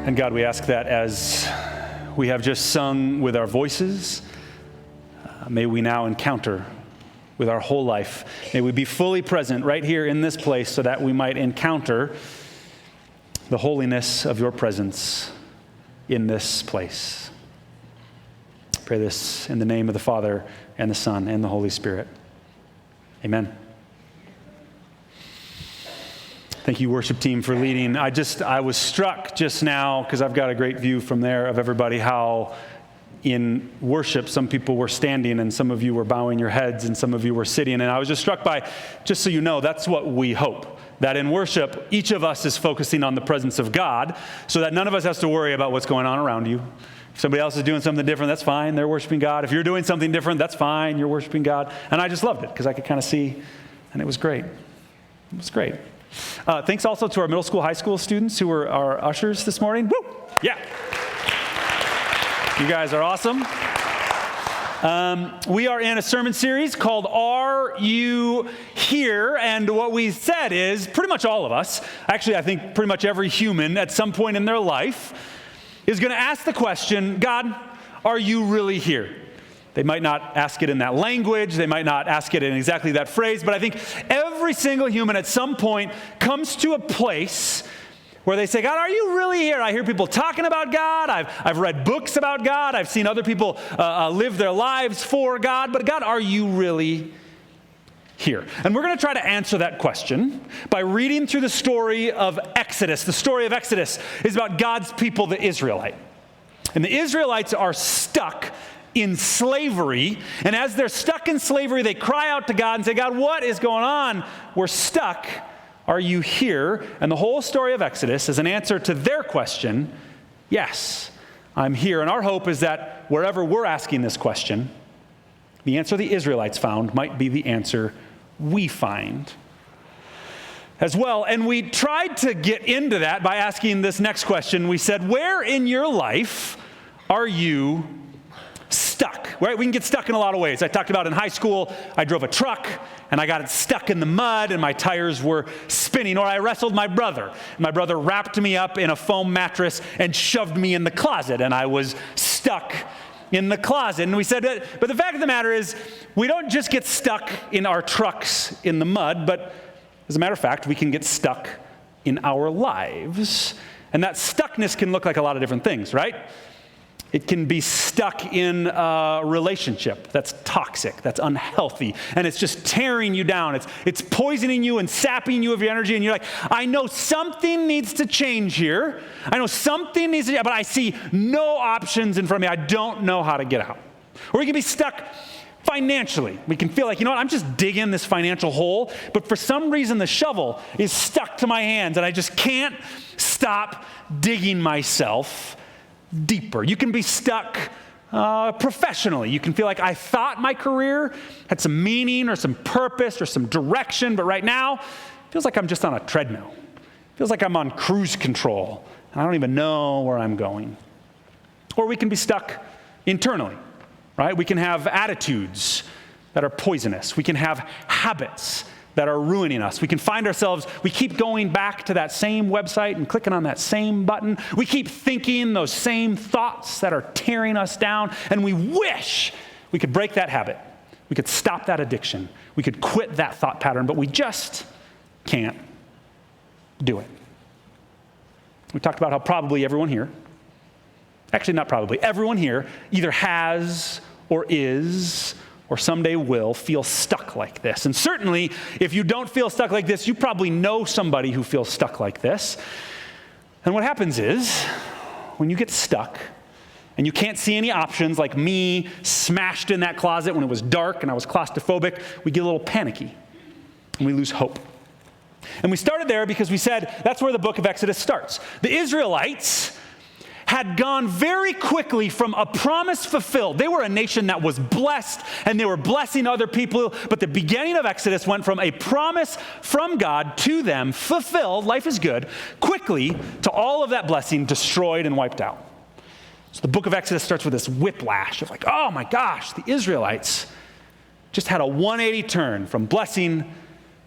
And God, we ask that as we have just sung with our voices, may we now encounter with our whole life. May we be fully present right here in this place so that we might encounter the holiness of your presence in this place. I pray this in the name of the Father and the Son and the Holy Spirit. Amen. Thank you, worship team, for leading. I was struck just now, because I've got a great view from there of everybody, how in worship some people were standing and some of you were bowing your heads and some of you were sitting. And I was just struck by, just so you know, that's what we hope. That in worship, each of us is focusing on the presence of God so that none of us has to worry about what's going on around you. If somebody else is doing something different, that's fine. They're worshiping God. If you're doing something different, that's fine. You're worshiping God. And I just loved it because I could kind of see, and it was great. It was great. Thanks also to our middle school, high school students who were our ushers this morning. Woo! Yeah. You guys are awesome. We are in a sermon series called Are You Here? And what we said is pretty much all of us, actually I think pretty much every human at some point in their life is going to ask the question, God, are you really here? They might not ask it in that language. They might not ask it in exactly that phrase. But I think every single human at some point comes to a place where they say, God, are you really here? I hear people talking about God. I've read books about God. I've seen other people live their lives for God. But God, are you really here? And we're going to try to answer that question by reading through the story of Exodus. The story of Exodus is about God's people, the Israelites. And the Israelites are stuck in slavery, and as they're stuck in slavery, they cry out to God and say, God, what is going on? We're stuck. Are you here? And the whole story of Exodus is an answer to their question, yes, I'm here. And our hope is that wherever we're asking this question, the answer the Israelites found might be the answer we find as well. And we tried to get into that by asking this next question. We said, where in your life are you stuck, right? We can get stuck in a lot of ways. I talked about in high school, I drove a truck and I got it stuck in the mud and my tires were spinning. Or I wrestled my brother. My brother wrapped me up in a foam mattress and shoved me in the closet and I was stuck in the closet. And we said, but the fact of the matter is, we don't just get stuck in our trucks in the mud, but as a matter of fact, we can get stuck in our lives. And that stuckness can look like a lot of different things, right? It can be stuck in a relationship that's toxic, that's unhealthy, and it's just tearing you down. It's poisoning you and sapping you of your energy, and you're like, I know something needs to change here. I know something needs to, but I see no options in front of me. I don't know how to get out. Or we can be stuck financially. We can feel like, you know what, I'm just digging this financial hole, but for some reason the shovel is stuck to my hands, and I just can't stop digging myself deeper. You can be stuck professionally. You can feel like I thought my career had some meaning or some purpose or some direction, but right now it feels like I'm just on a treadmill. It feels like I'm on cruise control and I don't even know where I'm going. Or we can be stuck internally, right? We can have attitudes that are poisonous. We can have habits that are ruining us. We can find ourselves, we keep going back to that same website and clicking on that same button. We keep thinking those same thoughts that are tearing us down, and we wish we could break that habit. We could stop that addiction. We could quit that thought pattern, but we just can't do it. We talked about how probably everyone here, actually not probably, everyone here either has or is or someday will feel stuck like this. And certainly, if you don't feel stuck like this, you probably know somebody who feels stuck like this. And what happens is, when you get stuck, and you can't see any options, like me smashed in that closet when it was dark and I was claustrophobic, we get a little panicky, and we lose hope. And we started there because we said that's where the book of Exodus starts. The Israelites had gone very quickly from a promise fulfilled. They were a nation that was blessed, and they were blessing other people, but the beginning of Exodus went from a promise from God to them, fulfilled, life is good, quickly to all of that blessing destroyed and wiped out. So the book of Exodus starts with this whiplash of like, oh my gosh, the Israelites just had a 180 turn from blessing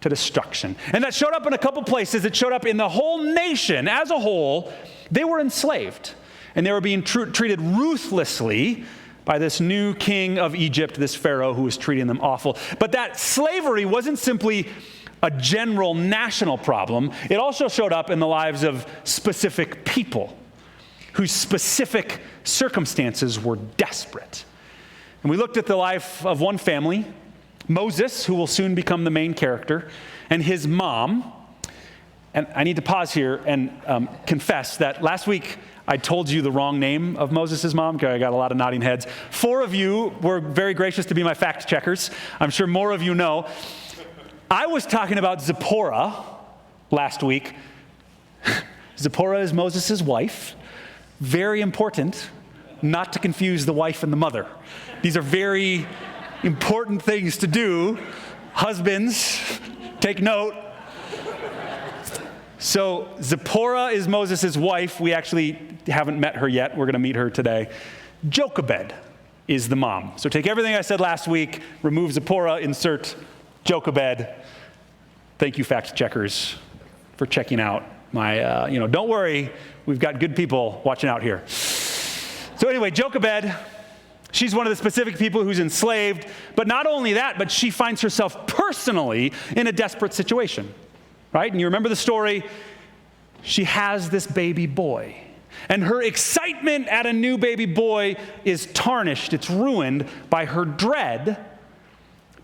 to destruction. And that showed up in a couple places. It showed up in the whole nation as a whole They were enslaved, and they were being treated ruthlessly by this new king of Egypt, this Pharaoh who was treating them awful. But that slavery wasn't simply a general national problem. It also showed up in the lives of specific people whose specific circumstances were desperate. And we looked at the life of one family, Moses, who will soon become the main character, and his mom. And I need to pause here and confess that last week I told you the wrong name of Moses' mom. Okay, I got a lot of nodding heads. 4 of you were very gracious to be my fact checkers. I'm sure more of you know. I was talking about Zipporah last week. Zipporah is Moses' wife. Very important not to confuse the wife and the mother. These are very important things to do. Husbands, take note. So Zipporah is Moses' wife. We actually haven't met her yet. We're going to meet her today. Jochebed is the mom. So take everything I said last week, remove Zipporah, insert Jochebed. Thank you, fact checkers, for checking out my, don't worry, we've got good people watching out here. So anyway, Jochebed, she's one of the specific people who's enslaved. But not only that, but she finds herself personally in a desperate situation. Right? And you remember the story. She has this baby boy. And her excitement at a new baby boy is tarnished. It's ruined by her dread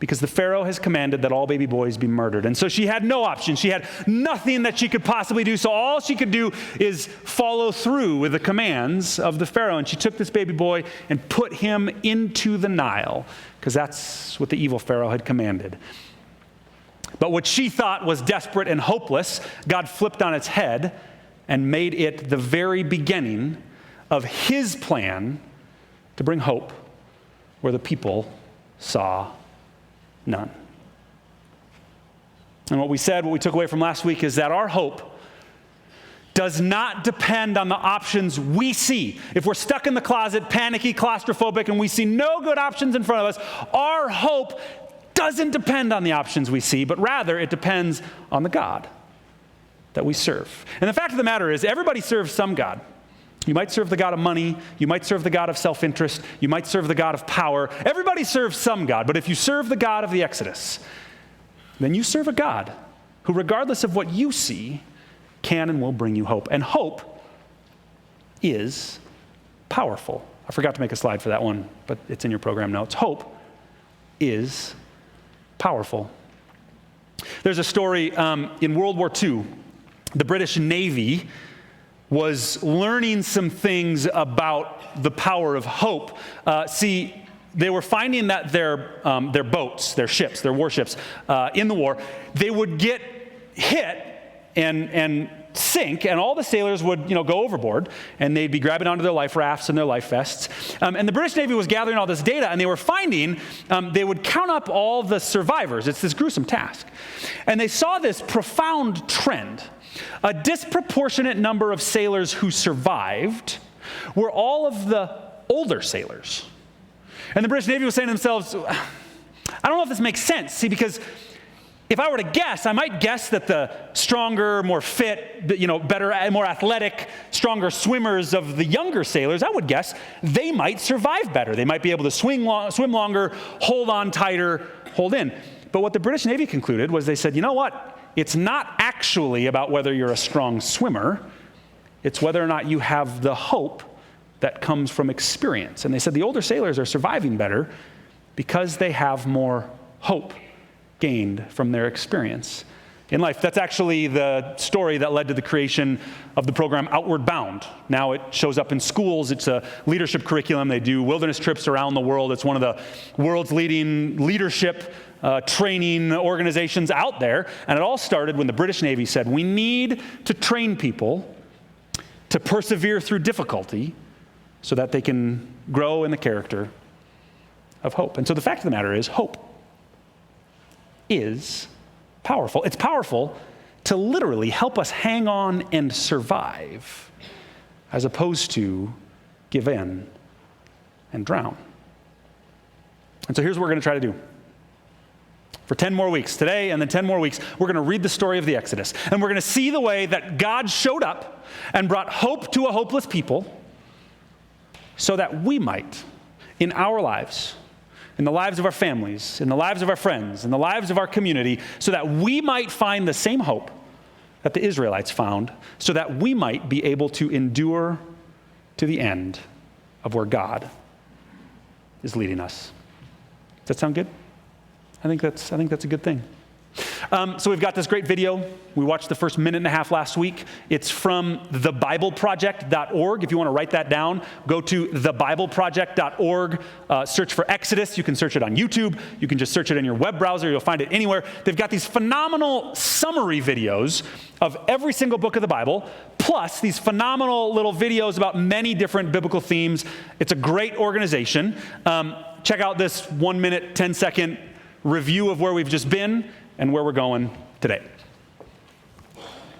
because the Pharaoh has commanded that all baby boys be murdered. And so she had no option. She had nothing that she could possibly do. So all she could do is follow through with the commands of the Pharaoh. And she took this baby boy and put him into the Nile because that's what the evil Pharaoh had commanded. But what she thought was desperate and hopeless, God flipped on its head and made it the very beginning of his plan to bring hope where the people saw none. And what we took away from last week is that our hope does not depend on the options we see. If we're stuck in the closet, panicky, claustrophobic, and we see no good options in front of us, our hope doesn't depend on the options we see, but rather it depends on the God that we serve. And the fact of the matter is, everybody serves some God. You might serve the God of money. You might serve the God of self-interest. You might serve the God of power. Everybody serves some God. But if you serve the God of the Exodus, then you serve a God who, regardless of what you see, can and will bring you hope. And hope is powerful. I forgot to make a slide for that one, but it's in your program notes. Hope is powerful. There's a story in World War II. The British Navy was learning some things about the power of hope. They were finding that their boats, their ships, their warships in the war, they would get hit and sink, and all the sailors would, go overboard, and they'd be grabbing onto their life rafts and their life vests. And the British Navy was gathering all this data, and they were finding, they would count up all the survivors. It's this gruesome task. And they saw this profound trend. A disproportionate number of sailors who survived were all of the older sailors. And the British Navy was saying to themselves, I don't know if this makes sense. See, because if I were to guess, I might guess that the stronger, more fit, better, more athletic, stronger swimmers of the younger sailors, I would guess they might survive better. They might be able to swim longer, hold on tighter, hold in. But what the British Navy concluded was they said, you know what? It's not actually about whether you're a strong swimmer. It's whether or not you have the hope that comes from experience. And they said the older sailors are surviving better because they have more hope gained from their experience in life. That's actually the story that led to the creation of the program Outward Bound. Now it shows up in schools. It's a leadership curriculum. They do wilderness trips around the world. It's one of the world's leading leadership training organizations out there. And it all started when the British Navy said, we need to train people to persevere through difficulty so that they can grow in the character of hope. And so the fact of the matter is, hope is powerful. It's powerful to literally help us hang on and survive, as opposed to give in and drown. And so here's what we're going to try to do. For 10 more weeks, today and then 10 more weeks, we're going to read the story of the Exodus. And we're going to see the way that God showed up and brought hope to a hopeless people so that we might, in our lives, in the lives of our families, in the lives of our friends, in the lives of our community, so that we might find the same hope that the Israelites found, so that we might be able to endure to the end of where God is leading us. Does that sound good? I think that's a good thing. So we've got this great video. We watched the first minute and a half last week. It's from thebibleproject.org. If you want to write that down, go to thebibleproject.org, search for Exodus. You can search it on YouTube. You can just search it in your web browser. You'll find it anywhere. They've got these phenomenal summary videos of every single book of the Bible, plus these phenomenal little videos about many different biblical themes. It's a great organization. Check out this 1 minute, 10-second review of where we've just been and where we're going today.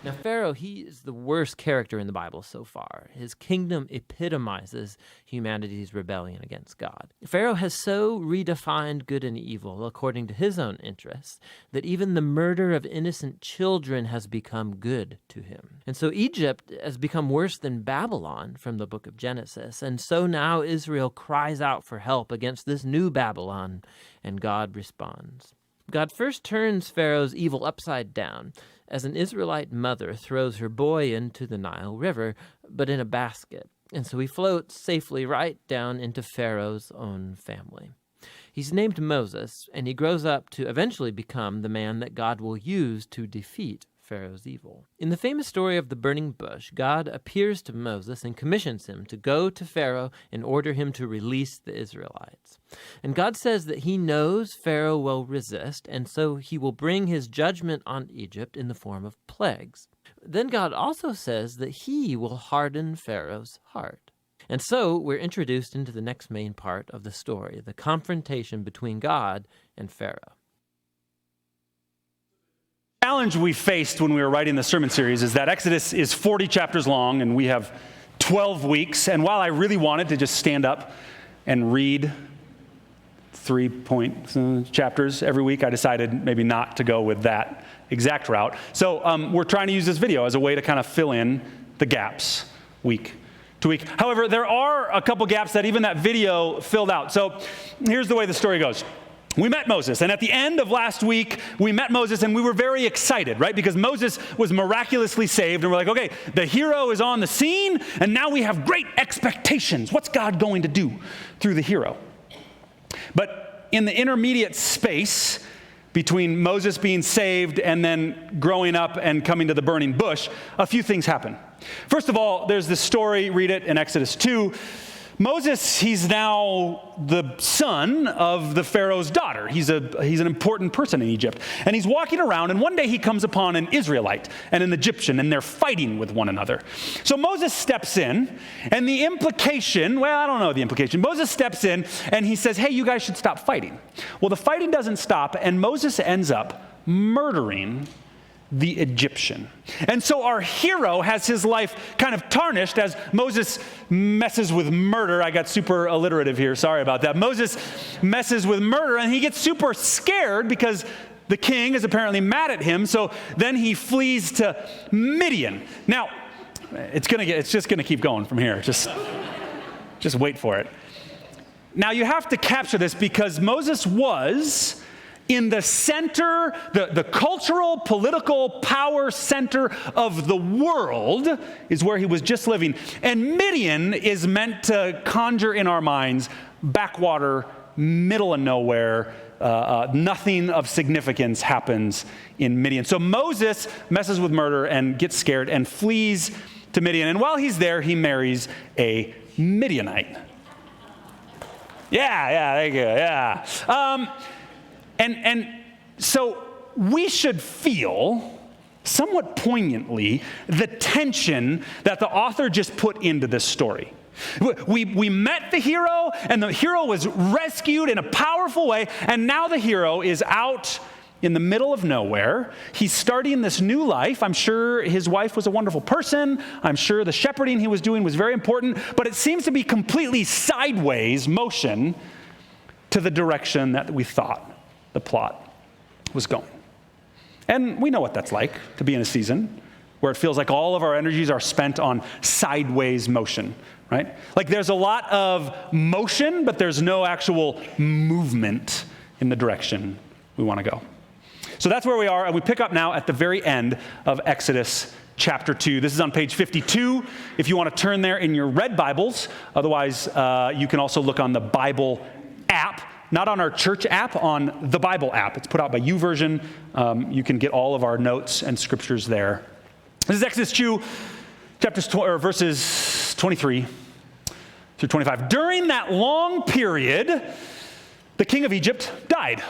Now, Pharaoh, he is the worst character in the Bible so far. His kingdom epitomizes humanity's rebellion against God. Pharaoh has so redefined good and evil according to his own interests that even the murder of innocent children has become good to him. And so Egypt has become worse than Babylon from the book of Genesis. And so now Israel cries out for help against this new Babylon, and God responds. God first turns Pharaoh's evil upside down as an Israelite mother throws her boy into the Nile River, but in a basket. And so he floats safely right down into Pharaoh's own family. He's named Moses, and he grows up to eventually become the man that God will use to defeat Pharaoh's evil. In the famous story of the burning bush, God appears to Moses and commissions him to go to Pharaoh and order him to release the Israelites. And God says that he knows Pharaoh will resist, and so he will bring his judgment on Egypt in the form of plagues. Then God also says that he will harden Pharaoh's heart. And so we're introduced into the next main part of the story, the confrontation between God and Pharaoh. The challenge we faced when we were writing the sermon series is that Exodus is 40 chapters long and we have 12 weeks. And while I really wanted to just stand up and read 3-point chapters every week, I decided maybe not to go with that exact route. So we're trying to use this video as a way to kind of fill in the gaps week to week. However, there are a couple gaps that even that video filled out. So here's the way the story goes. We met Moses, and at the end of last week, we met Moses, and we were very excited, right? Because Moses was miraculously saved, and we're like, okay, the hero is on the scene, and now we have great expectations. What's God going to do through the hero? But in the intermediate space between Moses being saved and then growing up and coming to the burning bush, a few things happen. First of all, there's this story, read it in Exodus 2. Moses, he's now the son of the Pharaoh's daughter. He's an important person in Egypt. And he's walking around, and one day he comes upon an Israelite and an Egyptian, and they're fighting with one another. So Moses steps in, and the implication, well, I don't know the implication. Moses steps in, and he says, hey, you guys should stop fighting. Well, the fighting doesn't stop, and Moses ends up murdering the Egyptian. And so our hero has his life kind of tarnished as Moses messes with murder. I got super alliterative here. Sorry about that. Moses messes with murder, and he gets super scared because the king is apparently mad at him. So then he flees to Midian. Now, it's just going to keep going from here. Just wait for it. Now, you have to capture this because Moses was in the center, the cultural, political power center of the world is where he was just living. And Midian is meant to conjure in our minds backwater, middle of nowhere, nothing of significance happens in Midian. So Moses messes with murder and gets scared and flees to Midian. And while he's there, he marries a Midianite. Yeah, there you go, yeah. And so we should feel somewhat poignantly the tension that the author just put into this story. We met the hero, and the hero was rescued in a powerful way, and now the hero is out in the middle of nowhere. He's starting this new life. I'm sure his wife was a wonderful person. I'm sure the shepherding he was doing was very important, but it seems to be completely sideways motion to the direction that we thought the plot was going. And we know what that's like, to be in a season where it feels like all of our energies are spent on sideways motion, right? Like there's a lot of motion, but there's no actual movement in the direction we want to go. So that's where we are, and we pick up now at the very end of Exodus chapter 2. This is on page 52 if you want to turn there in your red Bibles. Otherwise, you can also look on the Bible app, not on our church app, on the Bible app. It's put out by YouVersion. You can get all of our notes and scriptures there. This is Exodus 2, verses 23 through 25. During that long period, the king of Egypt died.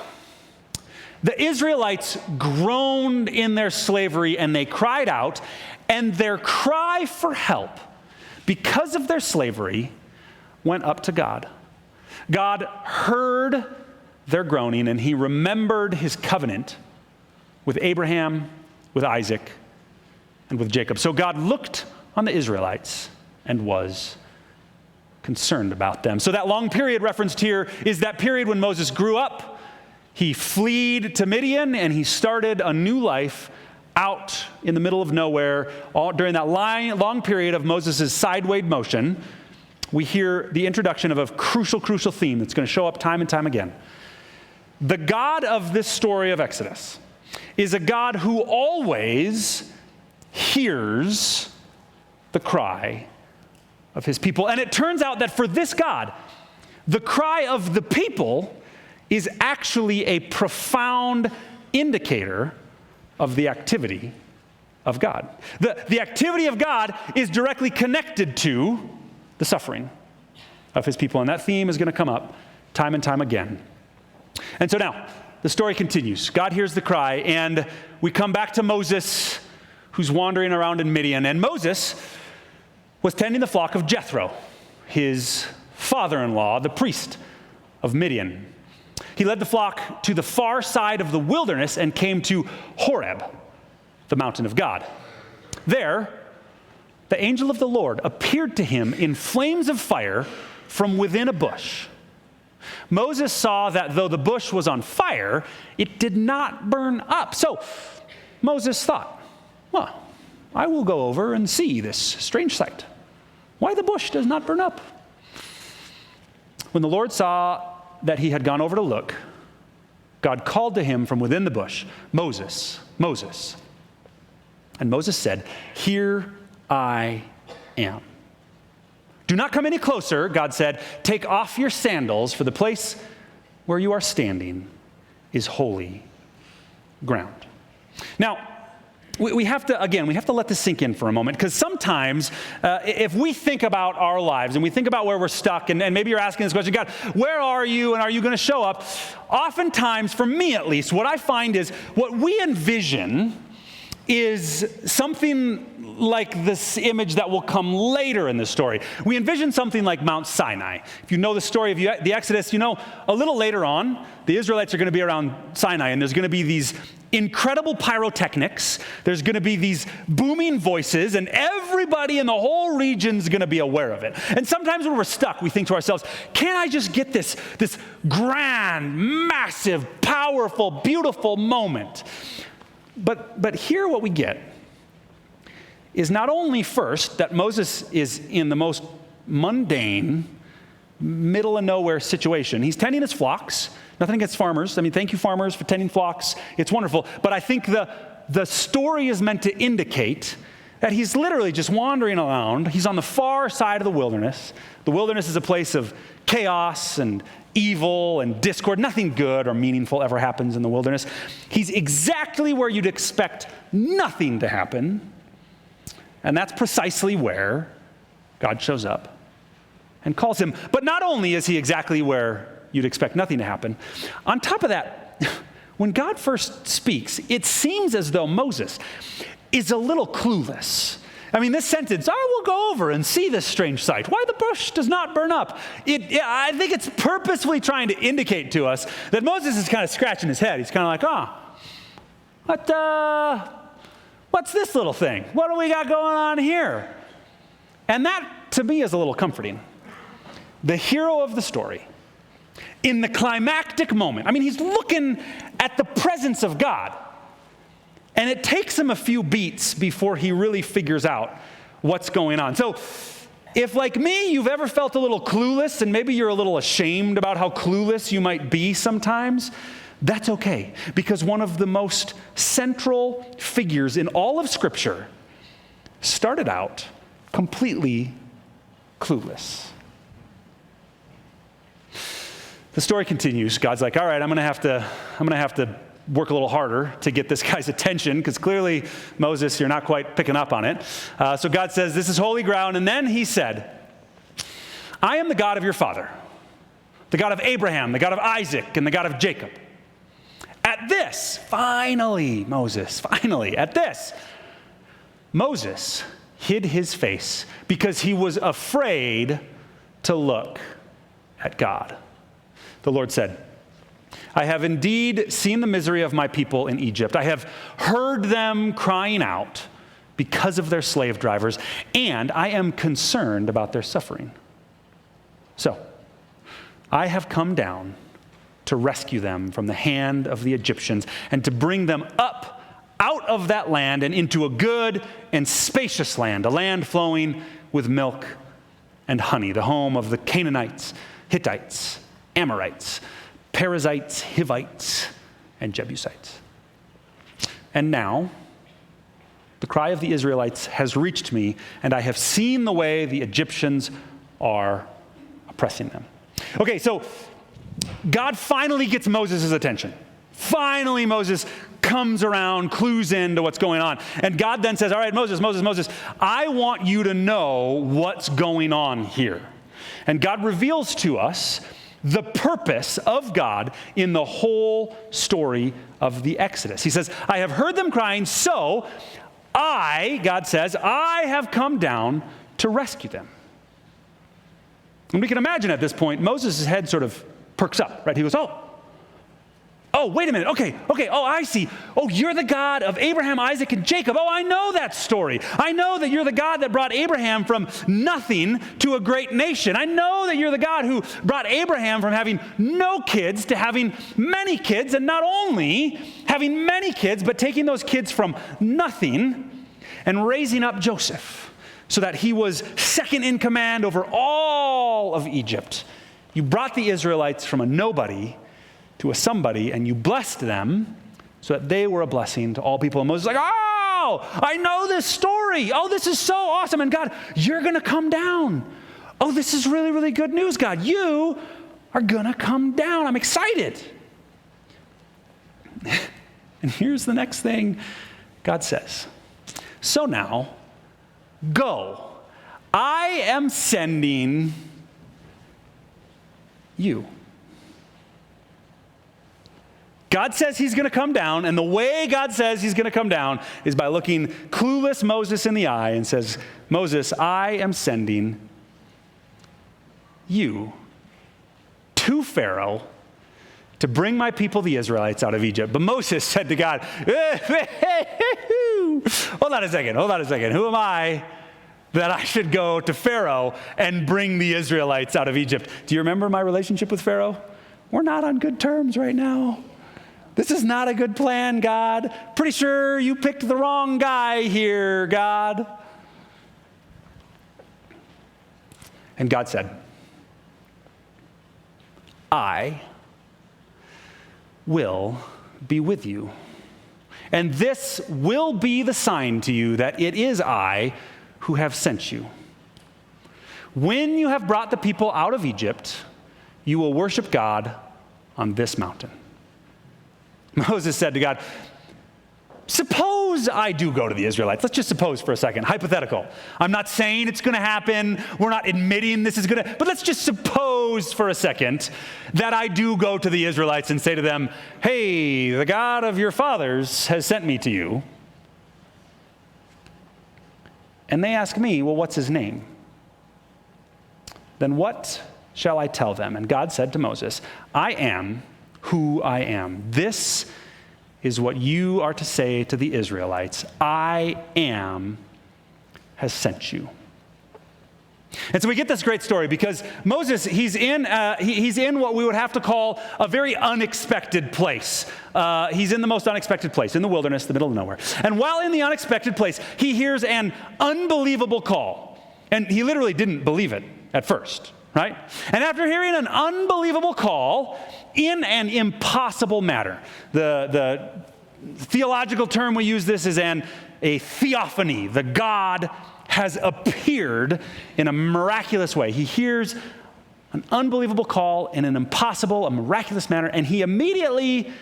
The Israelites groaned in their slavery, and they cried out, and their cry for help because of their slavery went up to God. God heard their groaning, and he remembered his covenant with Abraham, with Isaac, and with Jacob. So God looked on the Israelites and was concerned about them. So that long period referenced here is that period when Moses grew up. He fled to Midian, and he started a new life out in the middle of nowhere. During that long period of Moses' sideways motion, we hear the introduction of a crucial theme that's going to show up time and time again. The God of this story of Exodus is a God who always hears the cry of his people. And it turns out that for this God, the cry of the people is actually a profound indicator of the activity of God. The activity of God is directly connected to the suffering of his people, and that theme is going to come up time and time again. And so now, the story continues. God hears the cry, and we come back to Moses, who's wandering around in Midian, and Moses was tending the flock of Jethro, his father-in-law, the priest of Midian. He led the flock to the far side of the wilderness and came to Horeb, the mountain of God. There, the angel of the Lord appeared to him in flames of fire from within a bush. Moses saw that though the bush was on fire, it did not burn up. So Moses thought, well, I will go over and see this strange sight. Why the bush does not burn up? When the Lord saw that he had gone over to look, God called to him from within the bush, Moses, Moses. And Moses said, here I am. Do not come any closer, God said. Take off your sandals, for the place where you are standing is holy ground. Now, we have to let this sink in for a moment, because sometimes if we think about our lives and we think about where we're stuck, and maybe you're asking this question, God, where are you and are you going to show up? Oftentimes, for me at least, what I find is what we envision is something like this image that will come later in the story. We envision something like Mount Sinai. If you know the story of the Exodus, you know a little later on, the Israelites are going to be around Sinai, and there's going to be these incredible pyrotechnics. There's going to be these booming voices, and everybody in the whole region is going to be aware of it. And sometimes when we're stuck, we think to ourselves, can't I just get this grand, massive, powerful, beautiful moment? But here what we get is not only first that Moses is in the most mundane, middle of nowhere situation. He's tending his flocks. Nothing against farmers. I mean, thank you, farmers, for tending flocks. It's wonderful. But I think the story is meant to indicate that he's literally just wandering around. He's on the far side of the wilderness. The wilderness is a place of chaos and evil and discord. Nothing good or meaningful ever happens in the wilderness. He's exactly where you'd expect nothing to happen. And that's precisely where God shows up and calls him. But not only is he exactly where you'd expect nothing to happen, on top of that, when God first speaks, it seems as though Moses is a little clueless. I mean, this sentence, I will go over and see this strange sight. Why the bush does not burn up? I think it's purposefully trying to indicate to us that Moses is kind of scratching his head. He's kind of like, what's this little thing? What do we got going on here? And that, to me, is a little comforting. The hero of the story in the climactic moment. I mean, he's looking at the presence of God. And it takes him a few beats before he really figures out what's going on. So if, like me, you've ever felt a little clueless and maybe you're a little ashamed about how clueless you might be sometimes, that's okay. Because one of the most central figures in all of Scripture started out completely clueless. The story continues. God's like, all right, I'm going to have to work a little harder to get this guy's attention, because clearly, Moses, you're not quite picking up on it. So God says, this is holy ground. And then he said, I am the God of your father, the God of Abraham, the God of Isaac, and the God of Jacob. At this, finally, Moses, Moses hid his face because he was afraid to look at God. The Lord said, I have indeed seen the misery of my people in Egypt. I have heard them crying out because of their slave drivers, and I am concerned about their suffering. So, I have come down to rescue them from the hand of the Egyptians and to bring them up out of that land and into a good and spacious land, a land flowing with milk and honey, the home of the Canaanites, Hittites, Amorites, Perizzites, Hivites, and Jebusites. And now, the cry of the Israelites has reached me, and I have seen the way the Egyptians are oppressing them. Okay, so God finally gets Moses' attention. Finally, Moses comes around, clues into what's going on. And God then says, all right, Moses, I want you to know what's going on here. And God reveals to us the purpose of God in the whole story of the Exodus. He says, I have heard them crying, so God says, I have come down to rescue them. And we can imagine at this point, Moses' head sort of perks up, right? He goes, oh, wait a minute. Okay. Oh, I see. Oh, you're the God of Abraham, Isaac, and Jacob. Oh, I know that story. I know that you're the God that brought Abraham from nothing to a great nation. I know that you're the God who brought Abraham from having no kids to having many kids, and not only having many kids, but taking those kids from nothing and raising up Joseph so that he was second in command over all of Egypt. You brought the Israelites from a nobody to a somebody, and you blessed them so that they were a blessing to all people. And Moses is like, oh, I know this story. Oh, this is so awesome. And God, you're going to come down. Oh, this is really, really good news, God. You are going to come down. I'm excited. And here's the next thing God says. So now, go. I am sending you. God says he's going to come down, and the way God says he's going to come down is by looking clueless Moses in the eye and says, Moses, I am sending you to Pharaoh to bring my people, the Israelites, out of Egypt. But Moses said to God, hold on a second. Who am I that I should go to Pharaoh and bring the Israelites out of Egypt? Do you remember my relationship with Pharaoh? We're not on good terms right now. This is not a good plan, God. Pretty sure you picked the wrong guy here, God. And God said, I will be with you. And this will be the sign to you that it is I who have sent you. When you have brought the people out of Egypt, you will worship God on this mountain. Moses said to God, suppose I do go to the Israelites. Let's just suppose for a second, hypothetical. I'm not saying it's going to happen. We're not admitting this is going to, but let's just suppose for a second that I do go to the Israelites and say to them, hey, the God of your fathers has sent me to you. And they ask me, well, what's his name? Then what shall I tell them? And God said to Moses, I am who I am. This is what you are to say to the Israelites. I am has sent you. And so we get this great story because Moses, he's in what we would have to call a very unexpected place. He's in the most unexpected place, in the wilderness, the middle of nowhere. And while in the unexpected place, he hears an unbelievable call. And he literally didn't believe it at first, right? And after hearing an unbelievable call in an impossible matter, the theological term we use this is a theophany. The God has appeared in a miraculous way. He hears an unbelievable call in an impossible, a miraculous manner, and he immediately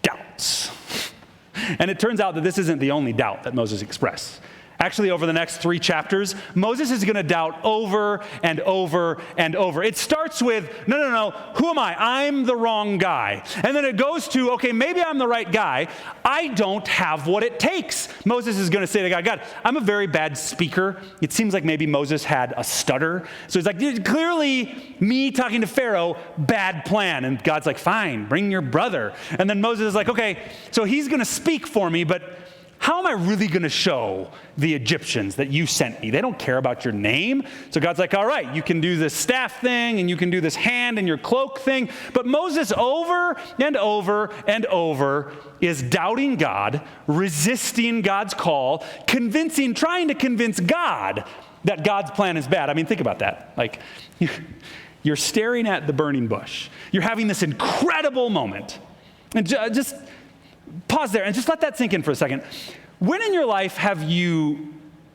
doubts. And it turns out that this isn't the only doubt that Moses expressed. Actually, over the next 3 chapters, Moses is going to doubt over and over and over. It starts with, no, who am I? I'm the wrong guy. And then it goes to, okay, maybe I'm the right guy. I don't have what it takes. Moses is going to say to God, I'm a very bad speaker. It seems like maybe Moses had a stutter. So he's like, clearly me talking to Pharaoh, bad plan. And God's like, fine, bring your brother. And then Moses is like, okay, so he's going to speak for me, but how am I really going to show the Egyptians that you sent me? They don't care about your name. So God's like, all right, you can do this staff thing and you can do this hand and your cloak thing. But Moses over and over and over is doubting God, resisting God's call, trying to convince God that God's plan is bad. I mean, think about that. Like, you're staring at the burning bush. You're having this incredible moment. And just pause there and just let that sink in for a second. When in your life have you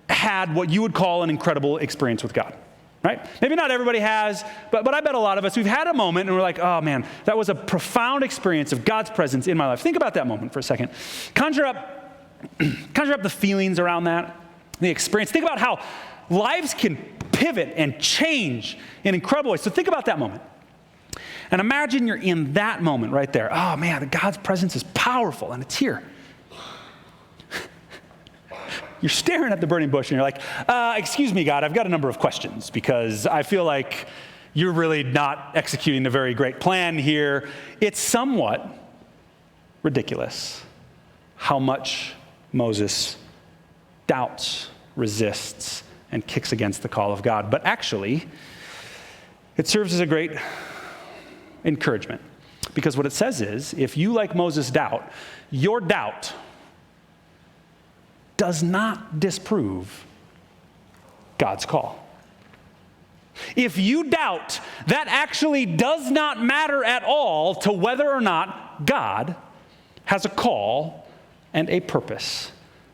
had what you would call an incredible experience with God? Right? Maybe not everybody has, but I bet a lot of us, we've had a moment and we're like, oh man, that was a profound experience of God's presence in my life. Think about that moment for a second. Conjure up the feelings around that, the experience. Think about how lives can pivot and change in incredible ways. So think about that moment. And imagine you're in that moment right there. Oh man, God's presence is powerful and it's here. You're staring at the burning bush and you're like, excuse me, God, I've got a number of questions because I feel like you're really not executing a very great plan here. It's somewhat ridiculous how much Moses doubts, resists, and kicks against the call of God. But actually, it serves as a great encouragement. Because what it says is, if you, like Moses, doubt, your doubt does not disprove God's call. If you doubt, that actually does not matter at all to whether or not God has a call and a purpose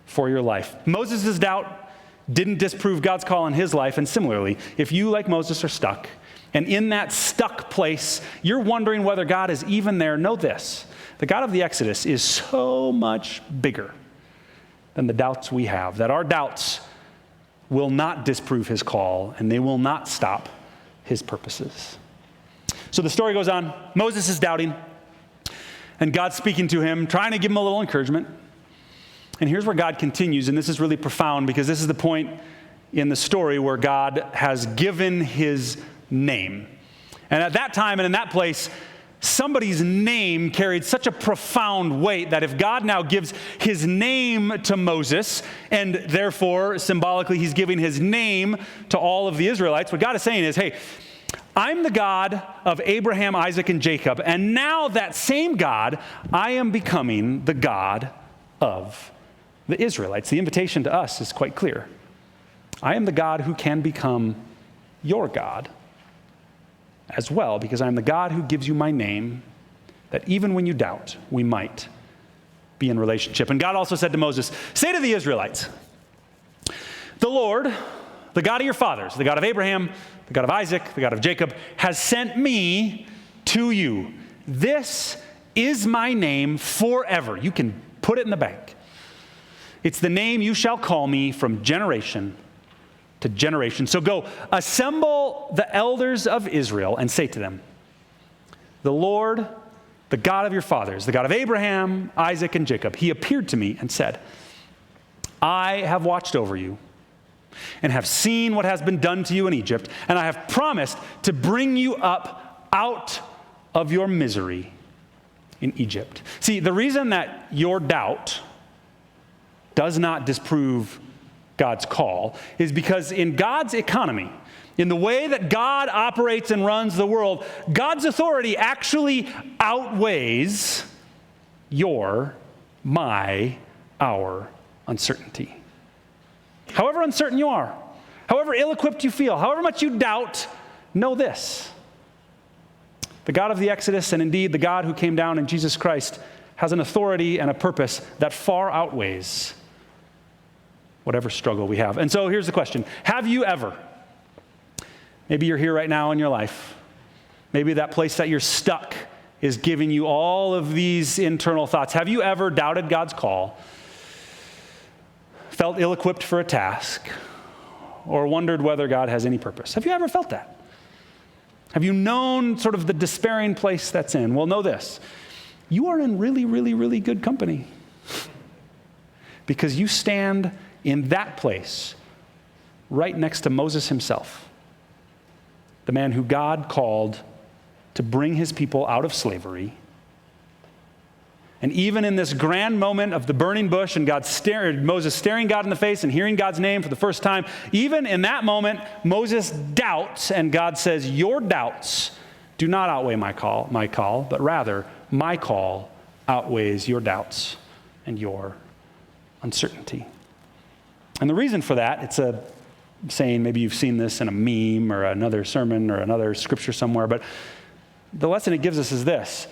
for your life. Moses' doubt didn't disprove God's call in his life, and similarly, if you, like Moses, are stuck, and in that stuck place, you're wondering whether God is even there, know this: the God of the Exodus is so much bigger than the doubts we have, that our doubts will not disprove his call, and they will not stop his purposes. So the story goes on. Moses is doubting, and God's speaking to him, trying to give him a little encouragement. And here's where God continues, and this is really profound because this is the point in the story where God has given his name. And at that time and in that place, somebody's name carried such a profound weight that if God now gives his name to Moses, and therefore symbolically he's giving his name to all of the Israelites, what God is saying is, hey, I'm the God of Abraham, Isaac, and Jacob, and now that same God, I am becoming the God of the Israelites. The invitation to us is quite clear. I am the God who can become your God as well, because I'm the God who gives you my name, that even when you doubt, we might be in relationship. And God also said to Moses, say to the Israelites, the Lord, the God of your fathers, the God of Abraham, the God of Isaac, the God of Jacob, has sent me to you. This is my name forever. You can put it in the bank. It's the name you shall call me from generation to generation. So go, assemble the elders of Israel and say to them, the Lord, the God of your fathers, the God of Abraham, Isaac, and Jacob, he appeared to me and said, I have watched over you and have seen what has been done to you in Egypt, and I have promised to bring you up out of your misery in Egypt. See, the reason that your doubt does not disprove God's call is because in God's economy, in the way that God operates and runs the world, God's authority actually outweighs our uncertainty. However uncertain you are, however ill-equipped you feel, however much you doubt, know this. The God of the Exodus, and indeed the God who came down in Jesus Christ, has an authority and a purpose that far outweighs whatever struggle we have. And so here's the question. Have you ever, maybe you're here right now in your life, maybe that place that you're stuck is giving you all of these internal thoughts. Have you ever doubted God's call, felt ill-equipped for a task, or wondered whether God has any purpose? Have you ever felt that? Have you known sort of the despairing place that's in? Well, know this. You are in really, really, really good company, because you stand in that place right next to Moses himself, the man who God called to bring his people out of slavery. And even in this grand moment of the burning bush and Moses staring God in the face and hearing God's name for the first time, even in that moment, Moses doubts, and God says, your doubts do not outweigh my call, but rather my call outweighs your doubts and your uncertainty. And the reason for that, it's a saying, maybe you've seen this in a meme or another sermon or another scripture somewhere, but the lesson it gives us is this.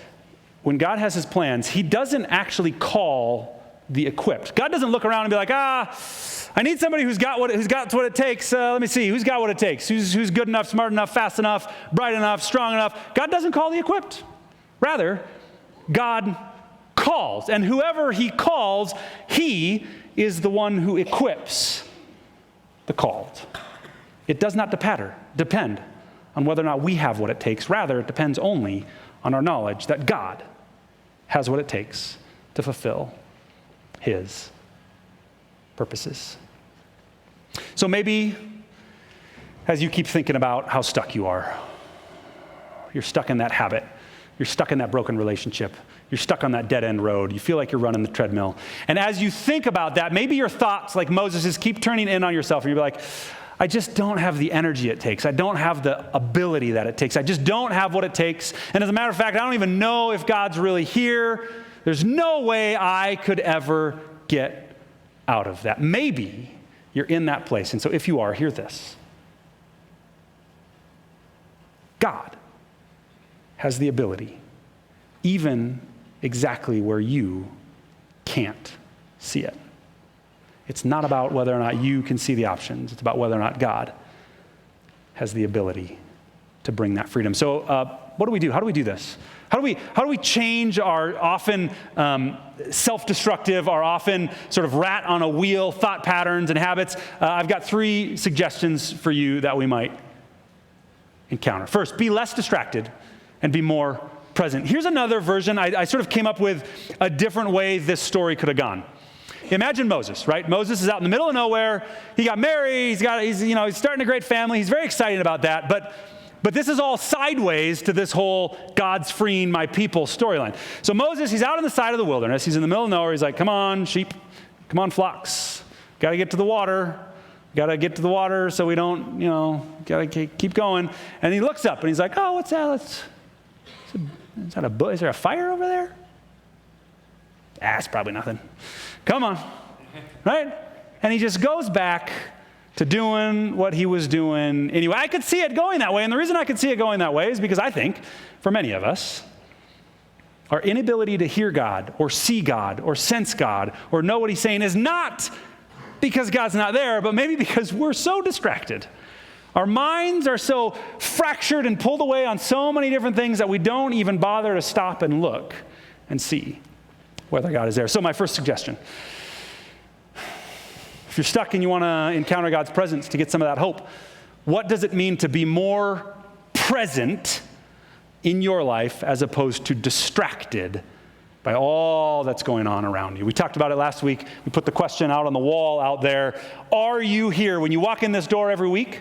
When God has his plans, he doesn't actually call the equipped. God doesn't look around and be like, I need somebody who's got what it takes. Let me see, who's got what it takes? Who's good enough, smart enough, fast enough, bright enough, strong enough? God doesn't call the equipped. Rather, God calls. And whoever he calls, he is the one who equips the called. It does not depend on whether or not we have what it takes. Rather, it depends only on our knowledge that God has what it takes to fulfill his purposes. So maybe as you keep thinking about how stuck you are, you're stuck in that habit, you're stuck in that broken relationship, you're stuck on that dead-end road, you feel like you're running the treadmill. And as you think about that, maybe your thoughts, like Moses', keep turning in on yourself, and you're like, I just don't have the energy it takes. I don't have the ability that it takes. I just don't have what it takes. And as a matter of fact, I don't even know if God's really here. There's no way I could ever get out of that. Maybe you're in that place. And so if you are, hear this. God has the ability, even exactly where you can't see it. It's not about whether or not you can see the options. It's about whether or not God has the ability to bring that freedom. So what do we do? How do we do this? How do we change our often self-destructive, our often sort of rat on a wheel thought patterns and habits? I've got 3 suggestions for you that we might encounter. First, be less distracted and be more present. Here's another version. I sort of came up with a different way this story could have gone. Imagine Moses, right? Moses is out in the middle of nowhere. He got married. He's starting a great family. He's very excited about that. But this is all sideways to this whole God's freeing my people storyline. So Moses, he's out on the side of the wilderness. He's in the middle of nowhere. He's like, come on, sheep. Come on, flocks. Got to get to the water. Got to get to the water so we don't, got to keep going. And he looks up and he's like, oh, what's that? Is there a fire over there? It's probably nothing. Come on, right? And he just goes back to doing what he was doing anyway. I could see it going that way, and the reason I could see it going that way is because I think, for many of us, our inability to hear God or see God or sense God or know what he's saying is not because God's not there, but maybe because we're so distracted. Our minds are so fractured and pulled away on so many different things that we don't even bother to stop and look and see whether God is there. So my first suggestion, if you're stuck and you want to encounter God's presence to get some of that hope, what does it mean to be more present in your life as opposed to distracted by all that's going on around you? We talked about it last week. We put the question out on the wall out there. Are you here? When you walk in this door every week,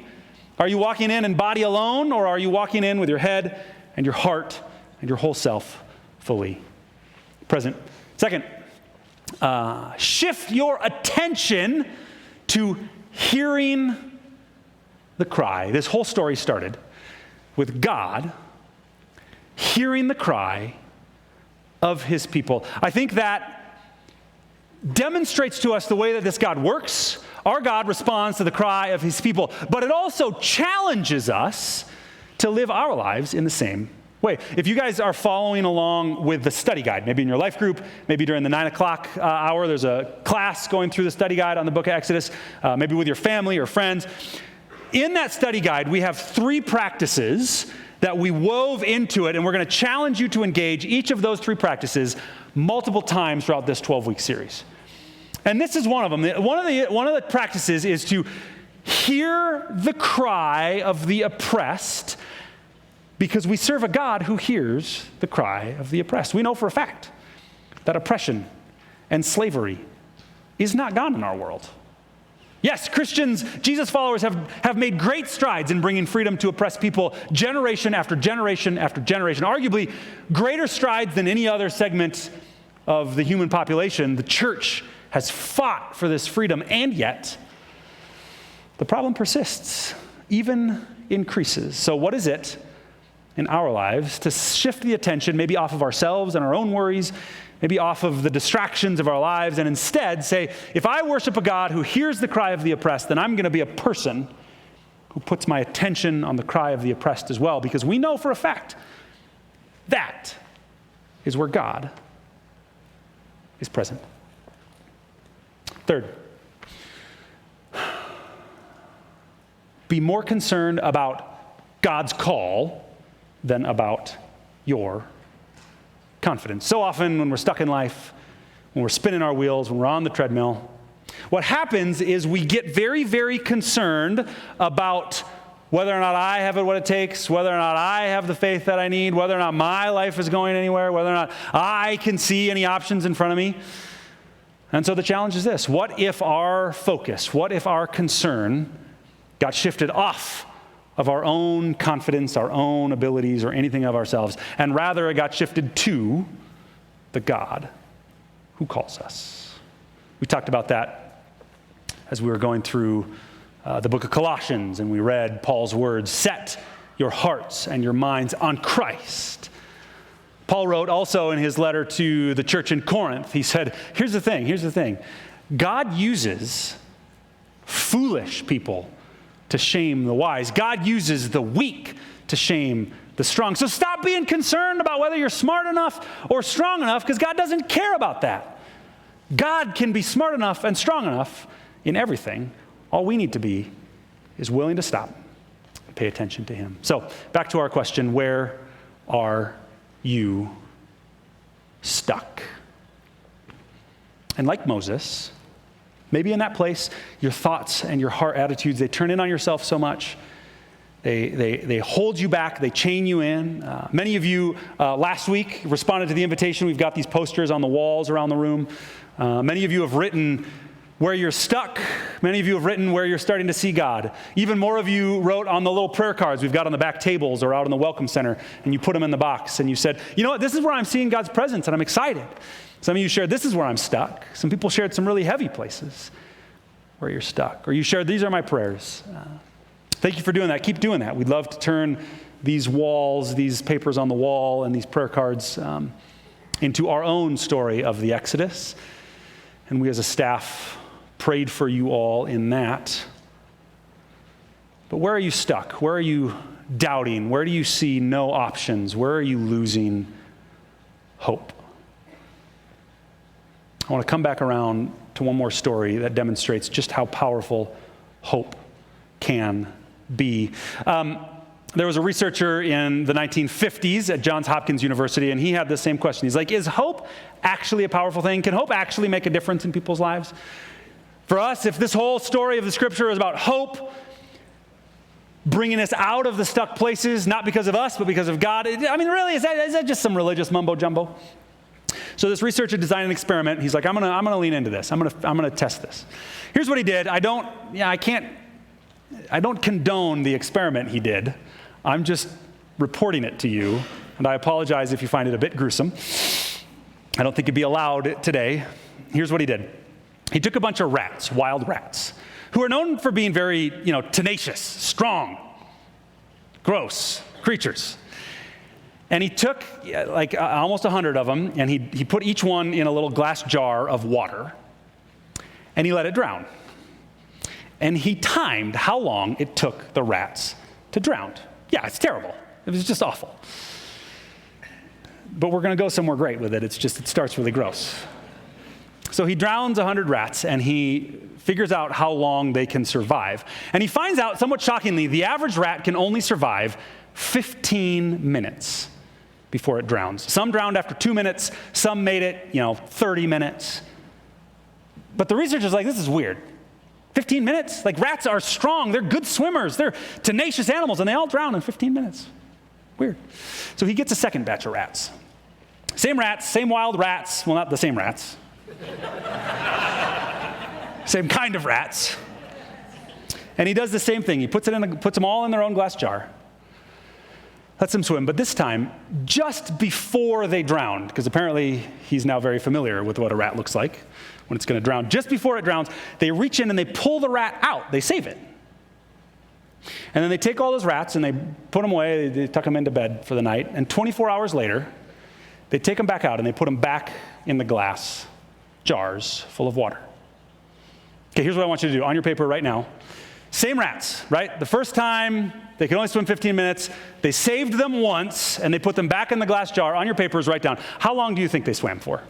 are you walking in body alone, or are you walking in with your head and your heart and your whole self fully present? Second, shift your attention to hearing the cry. This whole story started with God hearing the cry of his people. I think that demonstrates to us the way that this God works. Our God responds to the cry of his people, but it also challenges us to live our lives in the same way. If you guys are following along with the study guide, maybe in your life group, maybe during the 9 o'clock hour, there's a class going through the study guide on the book of Exodus, maybe with your family or friends. In that study guide, we have 3 practices that we wove into it, and we're going to challenge you to engage each of those 3 practices multiple times throughout this 12-week series. And this is one of them. One of the practices is to hear the cry of the oppressed, because we serve a God who hears the cry of the oppressed. We know for a fact that oppression and slavery is not gone in our world. Yes, Christians, Jesus followers have made great strides in bringing freedom to oppressed people generation after generation after generation. Arguably greater strides than any other segment of the human population. The church has fought for this freedom, and yet the problem persists, even increases. So what is it in our lives to shift the attention maybe off of ourselves and our own worries, maybe off of the distractions of our lives, and instead say, if I worship a God who hears the cry of the oppressed, then I'm going to be a person who puts my attention on the cry of the oppressed as well, because we know for a fact that is where God is present. Third, be more concerned about God's call than about your confidence. So often when we're stuck in life, when we're spinning our wheels, when we're on the treadmill, what happens is we get very, very concerned about whether or not I have what it takes, whether or not I have the faith that I need, whether or not my life is going anywhere, whether or not I can see any options in front of me. And so the challenge is this: what if our focus, what if our concern got shifted off of our own confidence, our own abilities, or anything of ourselves, and rather it got shifted to the God who calls us? We talked about that as we were going through the book of Colossians, and we read Paul's words, set your hearts and your minds on Christ. Paul wrote also in his letter to the church in Corinth, he said, here's the thing. God uses foolish people to shame the wise. God uses the weak to shame the strong. So stop being concerned about whether you're smart enough or strong enough, because God doesn't care about that. God can be smart enough and strong enough in everything. All we need to be is willing to stop and pay attention to him. So back to our question, where are you stuck? And like Moses, maybe in that place, your thoughts and your heart attitudes, they turn in on yourself so much. They hold you back. They chain you in. Many of you last week responded to the invitation. We've got these posters on the walls around the room. Many of you have written where you're stuck. Many of you have written where you're starting to see God. Even more of you wrote on the little prayer cards we've got on the back tables or out in the Welcome Center, and you put them in the box, and you said, you know what, this is where I'm seeing God's presence, and I'm excited. Some of you shared, this is where I'm stuck. Some people shared some really heavy places where you're stuck. Or you shared, these are my prayers. Thank you for doing that. Keep doing that. We'd love to turn these walls, these papers on the wall, and these prayer cards into our own story of the Exodus. And we as a staff prayed for you all in that. But where are you stuck? Where are you doubting? Where do you see no options? Where are you losing hope? I want to come back around to one more story that demonstrates just how powerful hope can be. There was a researcher in the 1950s at Johns Hopkins University, and he had the same question. He's like, is hope actually a powerful thing? Can hope actually make a difference in people's lives? For us, if this whole story of the scripture is about hope, bringing us out of the stuck places, not because of us, but because of God, really, is that just some religious mumbo jumbo? So this researcher designed an experiment. He's like, I'm gonna lean into this. I'm gonna test this. Here's what he did. I don't condone the experiment he did. I'm just reporting it to you, and I apologize if you find it a bit gruesome. I don't think it'd be allowed today. Here's what he did. He took a bunch of rats, wild rats, who are known for being very, tenacious, strong, gross creatures. And he took almost 100 of them, and he put each one in a little glass jar of water, and he let it drown. And he timed how long it took the rats to drown. Yeah, it's terrible. It was just awful. But we're going to go somewhere great with it. It starts really gross. So he drowns 100 rats, and he figures out how long they can survive. And he finds out, somewhat shockingly, the average rat can only survive 15 minutes before it drowns. Some drowned after 2 minutes. Some made it, 30 minutes. But the researcher's like, this is weird. 15 minutes? Like, rats are strong. They're good swimmers. They're tenacious animals, and they all drown in 15 minutes. Weird. So he gets a second batch of rats. Same rats, same wild rats. Well, not the same rats. Same kind of rats. And he does the same thing. He puts them all in their own glass jar. Lets them swim. But this time, just before they drown, because apparently he's now very familiar with what a rat looks like when it's going to drown. Just before it drowns, they reach in and they pull the rat out. They save it. And then they take all those rats and they put them away. They tuck them into bed for the night. And 24 hours later, they take them back out and they put them back in the glass jars full of water. Okay, here's what I want you to do on your paper right now. Same rats, right? The first time, they could only swim 15 minutes. They saved them once, and they put them back in the glass jar. On your papers, write down, how long do you think they swam for?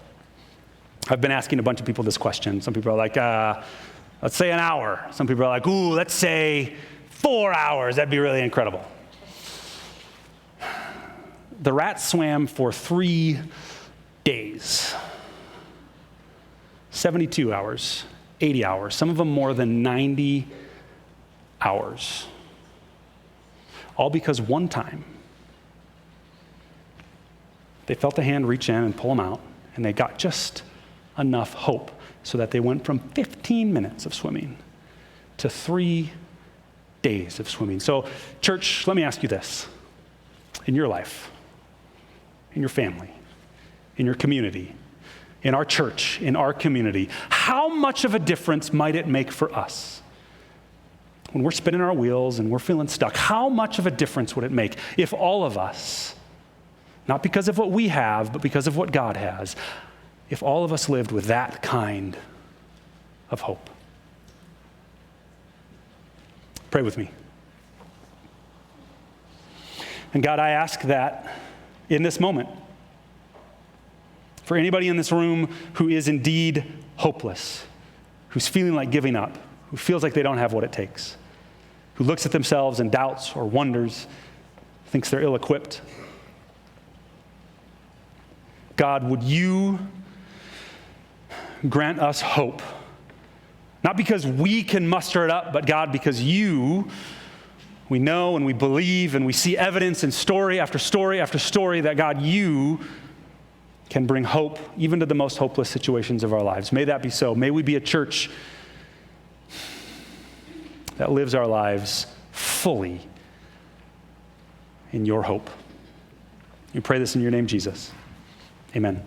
I've been asking a bunch of people this question. Some people are like, let's say an hour. Some people are like, let's say 4 hours. That'd be really incredible. The rats swam for 3 days. 72 hours, 80 hours, some of them more than 90 hours. All because one time they felt a hand reach in and pull them out, and they got just enough hope so that they went from 15 minutes of swimming to 3 days of swimming. So, church, let me ask you this. In your life, in your family, in your community, in our church, in our community, how much of a difference might it make for us? When we're spinning our wheels and we're feeling stuck, how much of a difference would it make if all of us, not because of what we have, but because of what God has, if all of us lived with that kind of hope? Pray with me. And God, I ask that in this moment, for anybody in this room who is indeed hopeless, who's feeling like giving up, who feels like they don't have what it takes, who looks at themselves and doubts or wonders, thinks they're ill-equipped. God, would you grant us hope? Not because we can muster it up, but God, because we know and we believe and we see evidence in story after story after story that, God, you can bring hope even to the most hopeless situations of our lives. May that be so. May we be a church that lives our lives fully in your hope. We pray this in your name, Jesus. Amen.